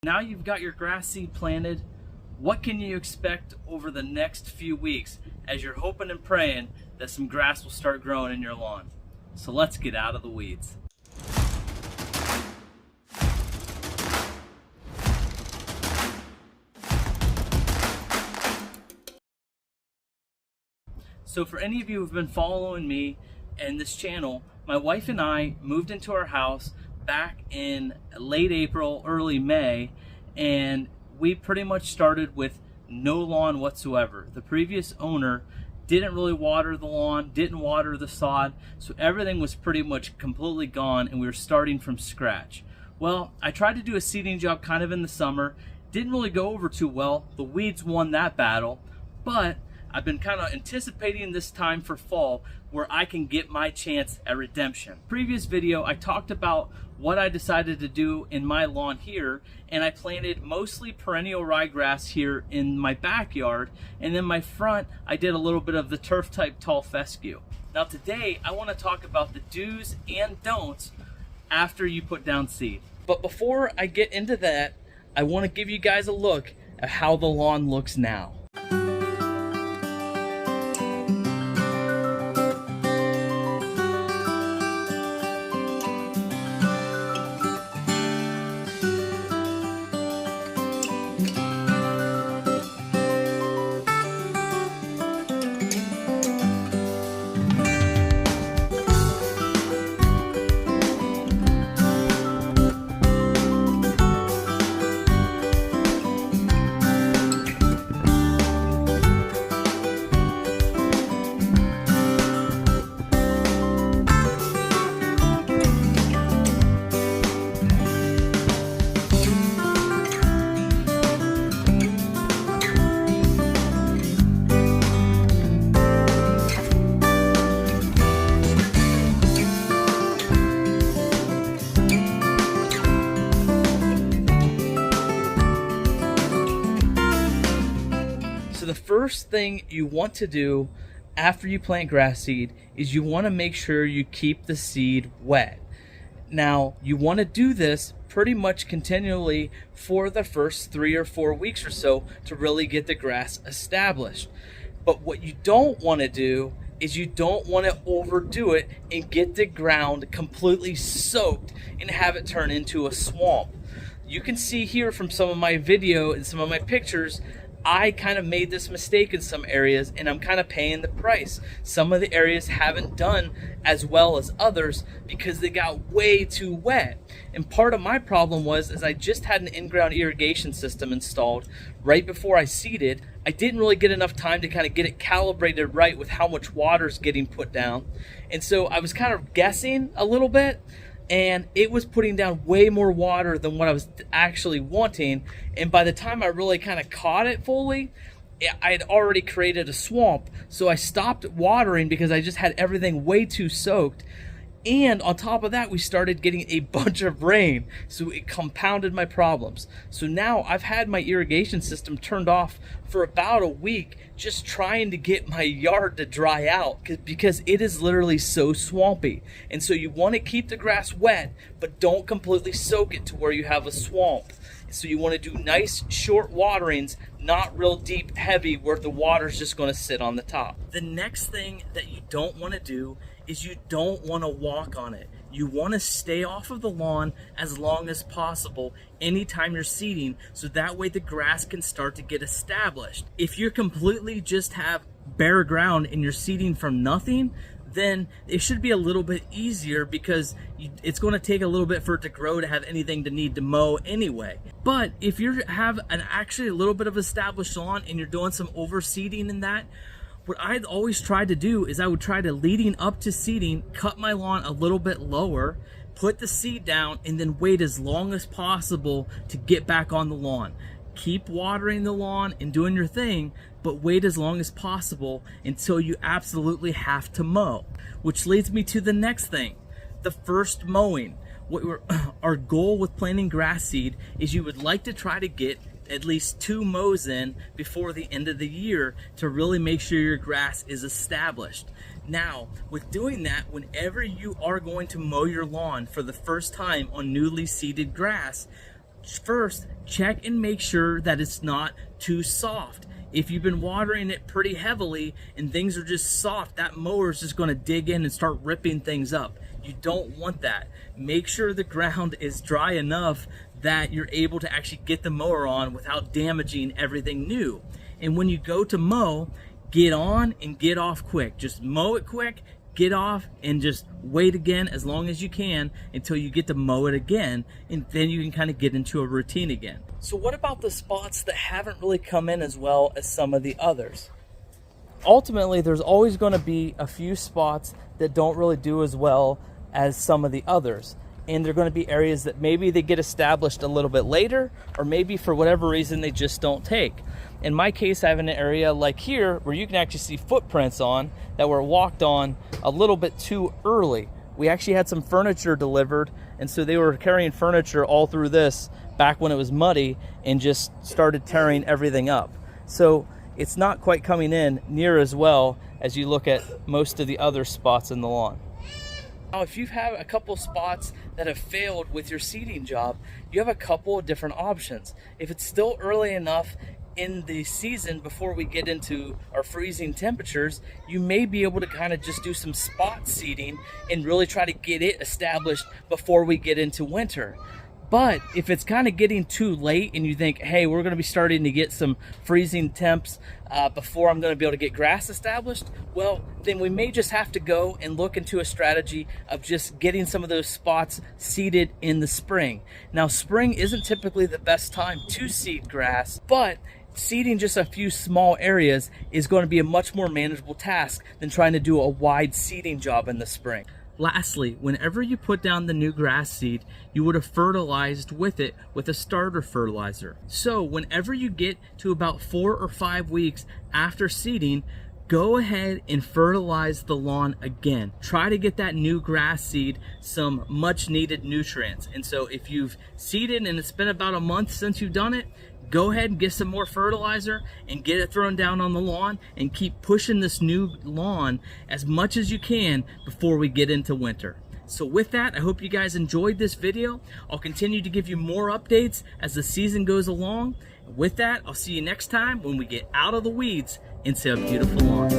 Now you've got your grass seed planted. What can you expect over the next few weeks as you're hoping and praying that some grass will start growing in your lawn? So let's get out of the weeds. So for any of you who've been following me and this channel, my wife and I moved into our house back in late April, early May, and we pretty much started with no lawn whatsoever. The previous owner didn't really water the lawn, didn't water the sod, so everything was pretty much completely gone and we were starting from scratch. Well, I tried to do a seeding job kind of in the summer, didn't really go over too well. The weeds won that battle, but I've been kind of anticipating this time for fall where I can get my chance at redemption. Previous video, I talked about what I decided to do in my lawn here, and I planted mostly perennial ryegrass here in my backyard, and then my front, I did a little bit of the turf type tall fescue. Now today, I want to talk about the do's and don'ts after you put down seed. But before I get into that, I want to give you guys a look at how the lawn looks now. So the first thing you want to do after you plant grass seed is you want to make sure you keep the seed wet. Now, you want to do this pretty much continually for the first 3 or 4 weeks or so to really get the grass established. But what you don't want to do is you don't want to overdo it and get the ground completely soaked and have it turn into a swamp. You can see here from some of my video and some of my pictures, I kind of made this mistake in some areas and I'm kind of paying the price. Some of the areas haven't done as well as others because they got way too wet. And part of my problem was I just had an in-ground irrigation system installed right before I seeded. I didn't really get enough time to kind of get it calibrated right with how much water is getting put down. And so I was kind of guessing a little bit, and it was putting down way more water than what I was actually wanting. And by the time I really kind of caught it fully, I had already created a swamp. So I stopped watering because I just had everything way too soaked. And on top of that, we started getting a bunch of rain, so it compounded my problems. So now I've had my irrigation system turned off for about a week, just trying to get my yard to dry out because it is literally so swampy. And so you want to keep the grass wet, but don't completely soak it to where you have a swamp. So you want to do nice short waterings, not real deep heavy where the water's just going to sit on the top. The next thing that you don't want to do is you don't want to walk on it. You want to stay off of the lawn as long as possible anytime you're seeding, so that way the grass can start to get established. If you're completely just have bare ground and you're seeding from nothing, then it should be a little bit easier because it's going to take a little bit for it to grow to have anything to need to mow anyway. But if you have actually a little bit of established lawn and you're doing some overseeding in that, what I'd always tried to do is I would try to, leading up to seeding, cut my lawn a little bit lower, put the seed down, and then wait as long as possible to get back on the lawn. Keep watering the lawn and doing your thing, but wait as long as possible until you absolutely have to mow. Which leads me to the next thing, the first mowing. Our goal with planting grass seed is you would like to try to get at least 2 mows in before the end of the year to really make sure your grass is established. Now, with doing that, whenever you are going to mow your lawn for the first time on newly seeded grass, First, check and make sure that it's not too soft. If you've been watering it pretty heavily and things are just soft, that mower is just going to dig in and start ripping things up. You don't want that. Make sure the ground is dry enough that you're able to actually get the mower on without damaging everything new. And when you go to mow, get on and get off quick. Just mow it quick, get off, and just wait again as long as you can until you get to mow it again, and then you can kind of get into a routine again. So what about the spots that haven't really come in as well as some of the others? Ultimately, there's always going to be a few spots that don't really do as well as some of the others. And they're going to be areas that maybe they get established a little bit later, or maybe for whatever reason they just don't take. In my case, I have an area like here where you can actually see footprints on that were walked on a little bit too early. We actually had some furniture delivered, and so they were carrying furniture all through this back when it was muddy and just started tearing everything up. So it's not quite coming in near as well as you look at most of the other spots in the lawn. Now, if you have a couple spots that have failed with your seeding job, you have a couple of different options. If it's still early enough in the season before we get into our freezing temperatures, you may be able to kind of just do some spot seeding and really try to get it established before we get into winter. But if it's kind of getting too late and you think, hey, we're going to be starting to get some freezing temps before I'm going to be able to get grass established, well, then we may just have to go and look into a strategy of just getting some of those spots seeded in the spring. Now, spring isn't typically the best time to seed grass, but seeding just a few small areas is going to be a much more manageable task than trying to do a wide seeding job in the spring. Lastly, whenever you put down the new grass seed, you would have fertilized with it with a starter fertilizer. So whenever you get to about 4 or 5 weeks after seeding, go ahead and fertilize the lawn again. Try to get that new grass seed some much needed nutrients. And so if you've seeded and it's been about a month since you've done it, go ahead and get some more fertilizer and get it thrown down on the lawn and keep pushing this new lawn as much as you can before we get into winter. So with that, I hope you guys enjoyed this video. I'll continue to give you more updates as the season goes along. With that, I'll see you next time when we get out of the weeds into a beautiful lawn.